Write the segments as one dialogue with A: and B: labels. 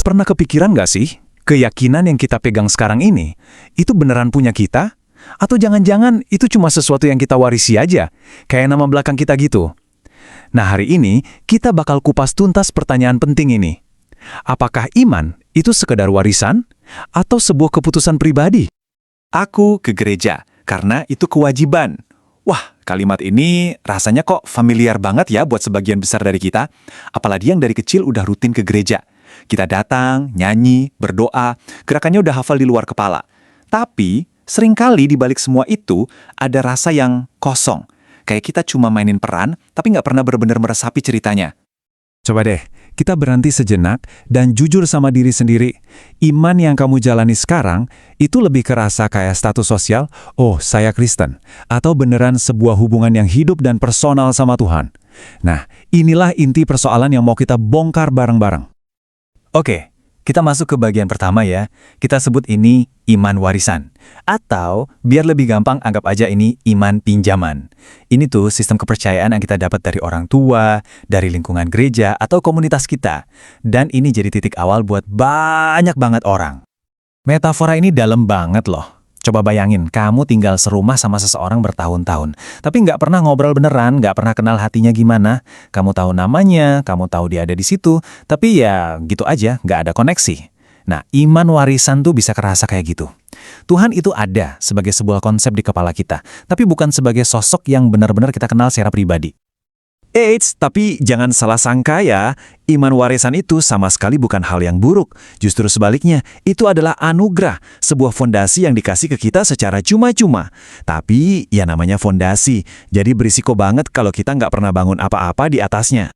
A: Pernah kepikiran nggak sih, keyakinan yang kita pegang sekarang ini, itu beneran punya kita? Atau jangan-jangan itu cuma sesuatu yang kita warisi aja, kayak nama belakang kita gitu? Nah, hari ini kita bakal kupas tuntas pertanyaan penting ini. Apakah iman itu sekedar warisan atau sebuah keputusan pribadi? Aku ke gereja karena itu kewajiban. Wah, kalimat ini rasanya kok familiar banget ya buat sebagian besar dari kita. Apalagi yang dari kecil udah rutin ke gereja. Kita datang, nyanyi, berdoa, gerakannya udah hafal di luar kepala. Tapi, seringkali di balik semua itu ada rasa yang kosong. Kayak kita cuma mainin peran, tapi nggak pernah benar-benar meresapi ceritanya. Coba deh, kita berhenti sejenak dan jujur sama diri sendiri. Iman yang kamu jalani sekarang, itu lebih kerasa kayak status sosial, oh saya Kristen, atau beneran sebuah hubungan yang hidup dan personal sama Tuhan. Nah, inilah inti persoalan yang mau kita bongkar bareng-bareng. Oke, kita masuk ke bagian pertama ya. Kita sebut ini iman warisan. Atau, biar lebih gampang, anggap aja ini iman pinjaman. Ini tuh sistem kepercayaan yang kita dapat dari orang tua, dari lingkungan gereja, atau komunitas kita. Dan ini jadi titik awal buat banyak banget orang. Metafora ini dalam banget loh. Coba bayangin, kamu tinggal serumah sama seseorang bertahun-tahun. Tapi nggak pernah ngobrol beneran, nggak pernah kenal hatinya gimana. Kamu tahu namanya, kamu tahu dia ada di situ. Tapi ya gitu aja, nggak ada koneksi. Nah, iman warisan tuh bisa kerasa kayak gitu. Tuhan itu ada sebagai sebuah konsep di kepala kita, tapi bukan sebagai sosok yang benar-benar kita kenal secara pribadi. Eits, tapi jangan salah sangka ya, iman warisan itu sama sekali bukan hal yang buruk. Justru sebaliknya, itu adalah anugerah, sebuah fondasi yang dikasih ke kita secara cuma-cuma. Tapi, ya namanya fondasi, jadi berisiko banget kalau kita nggak pernah bangun apa-apa di atasnya.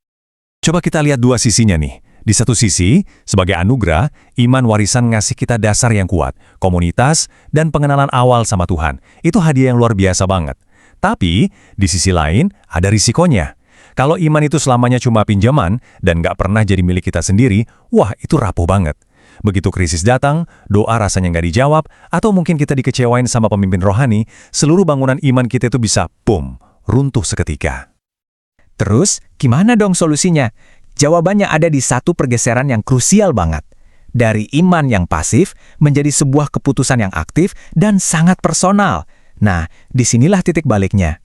A: Coba kita lihat dua sisinya nih. Di satu sisi, sebagai anugerah, iman warisan ngasih kita dasar yang kuat, komunitas, dan pengenalan awal sama Tuhan. Itu hadiah yang luar biasa banget. Tapi, di sisi lain, ada risikonya. Kalau iman itu selamanya cuma pinjaman dan nggak pernah jadi milik kita sendiri, wah itu rapuh banget. Begitu krisis datang, doa rasanya nggak dijawab, atau mungkin kita dikecewain sama pemimpin rohani, seluruh bangunan iman kita itu bisa, boom, runtuh seketika. Terus, gimana dong solusinya? Jawabannya ada di satu pergeseran yang krusial banget. Dari iman yang pasif menjadi sebuah keputusan yang aktif dan sangat personal. Nah, disinilah titik baliknya.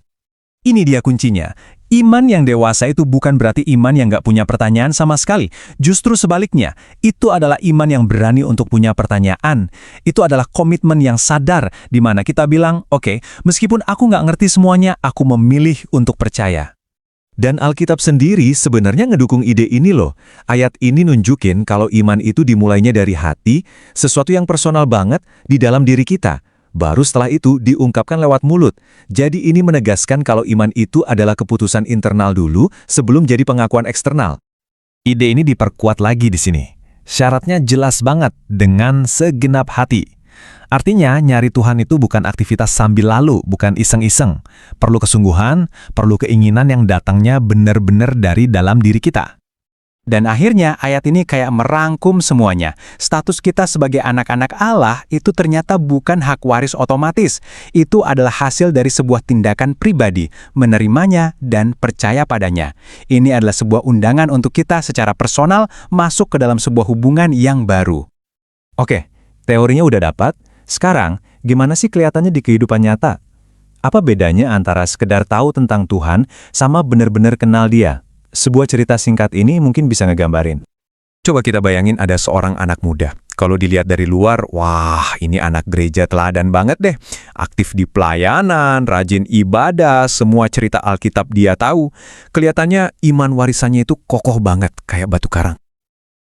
A: Ini dia kuncinya. Iman yang dewasa itu bukan berarti iman yang nggak punya pertanyaan sama sekali. Justru sebaliknya, itu adalah iman yang berani untuk punya pertanyaan. Itu adalah komitmen yang sadar, di mana kita bilang, oke, meskipun aku nggak ngerti semuanya, aku memilih untuk percaya. Dan Alkitab sendiri sebenarnya ngedukung ide ini loh. Ayat ini nunjukin kalau iman itu dimulainya dari hati, sesuatu yang personal banget di dalam diri kita. Baru setelah itu diungkapkan lewat mulut. Jadi ini menegaskan kalau iman itu adalah keputusan internal dulu sebelum jadi pengakuan eksternal. Ide ini diperkuat lagi di sini. Syaratnya jelas banget, dengan segenap hati. Artinya nyari Tuhan itu bukan aktivitas sambil lalu, bukan iseng-iseng. Perlu kesungguhan, perlu keinginan yang datangnya benar-benar dari dalam diri kita. Dan akhirnya ayat ini kayak merangkum semuanya. Status kita sebagai anak-anak Allah itu ternyata bukan hak waris otomatis. Itu adalah hasil dari sebuah tindakan pribadi, menerimanya dan percaya padanya. Ini adalah sebuah undangan untuk kita secara personal masuk ke dalam sebuah hubungan yang baru. Oke, teorinya udah dapat. Sekarang, gimana sih kelihatannya di kehidupan nyata? Apa bedanya antara sekedar tahu tentang Tuhan sama benar-benar kenal Dia? Sebuah cerita singkat ini mungkin bisa ngegambarin. Coba kita bayangin ada seorang anak muda. Kalau dilihat dari luar, wah ini anak gereja teladan banget deh. Aktif di pelayanan, rajin ibadah, semua cerita Alkitab dia tahu. Kelihatannya iman warisannya itu kokoh banget, kayak batu karang.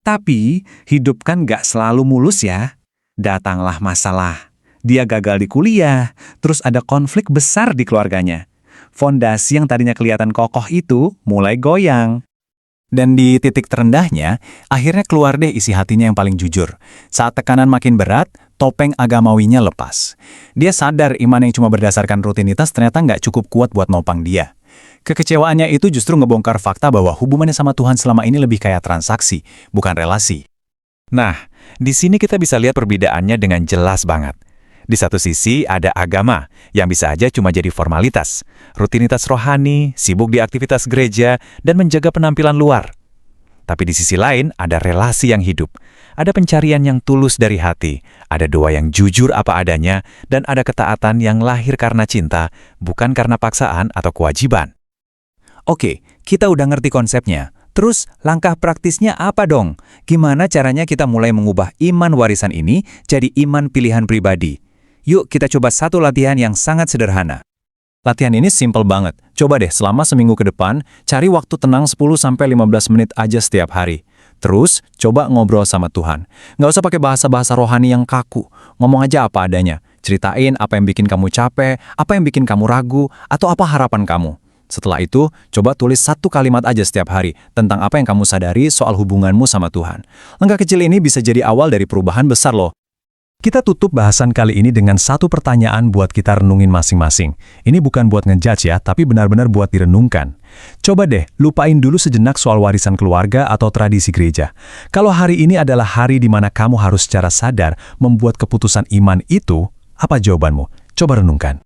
A: Tapi hidup kan gak selalu mulus ya. Datanglah masalah. Dia gagal di kuliah, terus ada konflik besar di keluarganya. Fondasi yang tadinya kelihatan kokoh itu mulai goyang. Dan di titik terendahnya, akhirnya keluar deh isi hatinya yang paling jujur. Saat tekanan makin berat, topeng agamawinya lepas. Dia sadar iman yang cuma berdasarkan rutinitas ternyata nggak cukup kuat buat nopang dia. Kekecewaannya itu justru ngebongkar fakta bahwa hubungannya sama Tuhan selama ini lebih kayak transaksi, bukan relasi. Nah, di sini kita bisa lihat perbedaannya dengan jelas banget. Di satu sisi ada agama, yang bisa aja cuma jadi formalitas, rutinitas rohani, sibuk di aktivitas gereja, dan menjaga penampilan luar. Tapi di sisi lain ada relasi yang hidup.
B: Ada pencarian yang tulus dari hati, ada doa yang jujur apa adanya, dan ada ketaatan yang lahir karena cinta, bukan karena paksaan atau kewajiban. Oke, kita udah ngerti konsepnya. Terus, langkah praktisnya apa dong? Gimana caranya kita mulai mengubah iman warisan ini jadi iman pilihan pribadi? Yuk kita coba satu latihan yang sangat sederhana.
A: Latihan ini simple banget. Coba deh selama seminggu ke depan, cari waktu tenang 10-15 menit aja setiap hari. Terus, coba ngobrol sama Tuhan. Nggak usah pakai bahasa-bahasa rohani yang kaku. Ngomong aja apa adanya. Ceritain apa yang bikin kamu capek, apa yang bikin kamu ragu, atau apa harapan kamu. Setelah itu, coba tulis satu kalimat aja setiap hari tentang apa yang kamu sadari soal hubunganmu sama Tuhan. Langkah kecil ini bisa jadi awal dari perubahan besar loh. Kita tutup bahasan kali ini dengan satu pertanyaan buat kita renungin masing-masing. Ini bukan buat ngejudge ya, tapi benar-benar buat direnungkan. Coba deh, lupain dulu sejenak soal warisan keluarga atau tradisi gereja. Kalau hari ini adalah hari di mana kamu harus secara sadar membuat keputusan iman itu, apa jawabanmu? Coba renungkan.